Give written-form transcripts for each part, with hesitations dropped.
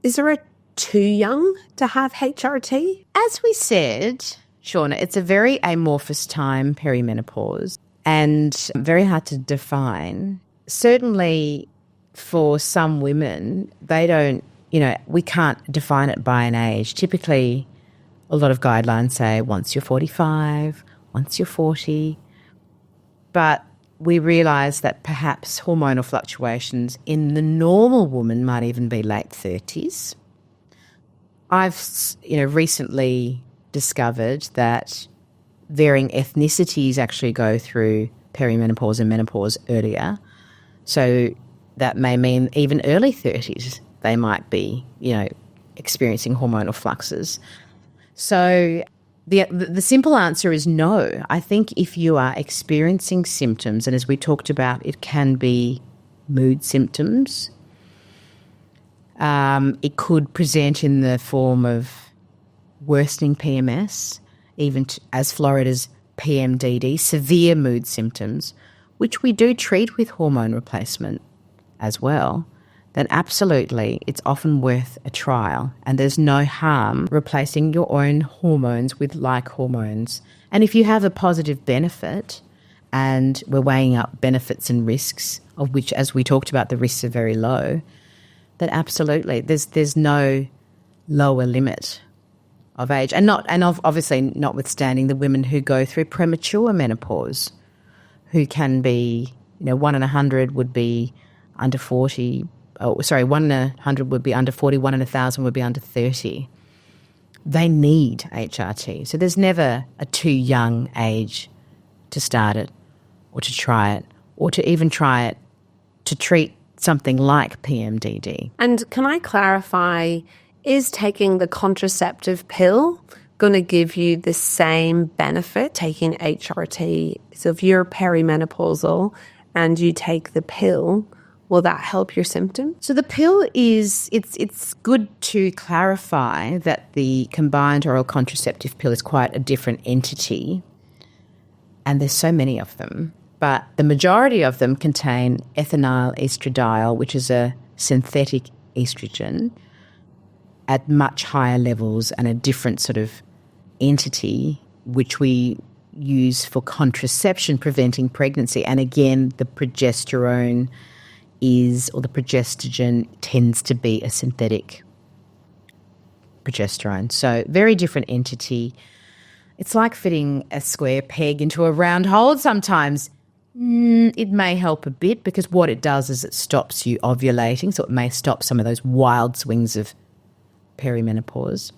Is there a too young to have HRT? As we said, Shauna, it's a very amorphous time, perimenopause, and very hard to define. Certainly for some women, they don't, we can't define it by an age. Typically, a lot of guidelines say once you're 45, once you're 40, but we realise that perhaps hormonal fluctuations in the normal woman might even be late 30s. I've, recently discovered that varying ethnicities actually go through perimenopause and menopause earlier. So that may mean even early 30s they might be, experiencing hormonal fluxes. So the simple answer is no. I think if you are experiencing symptoms, and as we talked about, it can be mood symptoms. It could present in the form of worsening PMS, even as florid as PMDD, severe mood symptoms, which we do treat with hormone replacement as well, then absolutely it's often worth a trial, and there's no harm replacing your own hormones with like hormones. And if you have a positive benefit, and we're weighing up benefits and risks, of which, as we talked about, the risks are very low, then absolutely there's no lower limit of age, and obviously notwithstanding the women who go through premature menopause, who can be, 1 in 100 would be under 40. 1 in 100 would be under 40, 1 in 1,000 would be under 30. They need HRT. So there's never a too young age to start it or to try it or to even try it to treat something like PMDD. And can I clarify, is taking the contraceptive pill going to give you the same benefit taking HRT? So if you're perimenopausal and you take the pill, will that help your symptoms? So the pill it's good to clarify that the combined oral contraceptive pill is quite a different entity, and there's so many of them. But the majority of them contain ethinyl estradiol, which is a synthetic estrogen, at much higher levels and a different sort of entity, which we use for contraception, preventing pregnancy. And again, the progesterone the progestogen tends to be a synthetic progesterone. So very different entity. It's like fitting a square peg into a round hole sometimes. It may help a bit because what it does is it stops you ovulating, so it may stop some of those wild swings of perimenopause.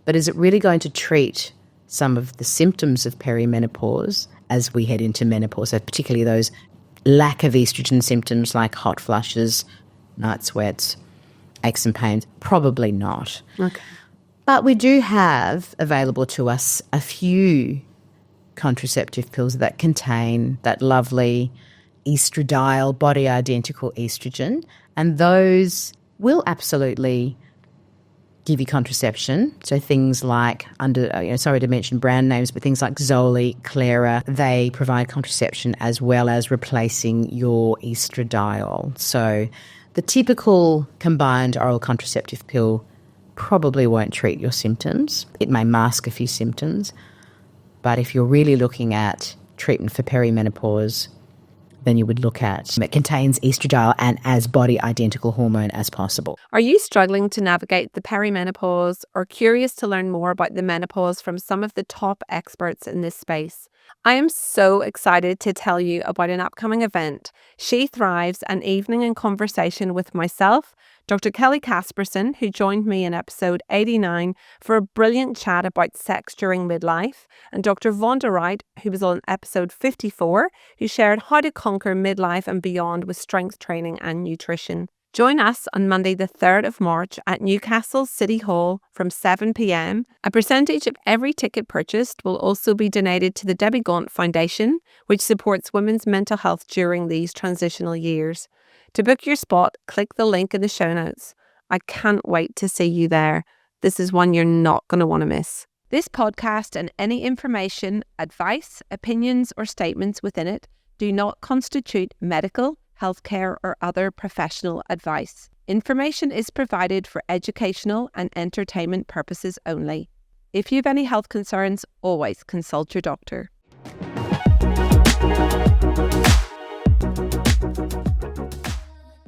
But is it really going to treat some of the symptoms of perimenopause as we head into menopause, so particularly those lack of estrogen symptoms like hot flushes, night sweats, aches and pains? Probably not. Okay. But we do have available to us a few contraceptive pills that contain that lovely estradiol, body-identical estrogen, and those will absolutely give you contraception. So things like, sorry to mention brand names, but things like Zoli, Clara, they provide contraception as well as replacing your estradiol. So the typical combined oral contraceptive pill probably won't treat your symptoms. It may mask a few symptoms, but if you're really looking at treatment for perimenopause, then you would look at it contains estradiol and as body-identical hormone as possible. Are you struggling to navigate the perimenopause or curious to learn more about the menopause from some of the top experts in this space? I am so excited to tell you about an upcoming event, She Thrives, an evening in conversation with myself, Dr. Kelly Casperson, who joined me in episode 89 for a brilliant chat about sex during midlife, and Dr. Vonda Wright, who was on episode 54, who shared how to conquer midlife and beyond with strength training and nutrition. Join us on Monday the 3rd of March at Newcastle City Hall from 7 p.m. A percentage of every ticket purchased will also be donated to the Debbie Gaunt Foundation, which supports women's mental health during these transitional years. To book your spot, click the link in the show notes. I can't wait to see you there. This is one you're not going to want to miss. This podcast and any information, advice, opinions, or statements within it do not constitute medical, healthcare, or other professional advice. Information is provided for educational and entertainment purposes only. If you have any health concerns, always consult your doctor.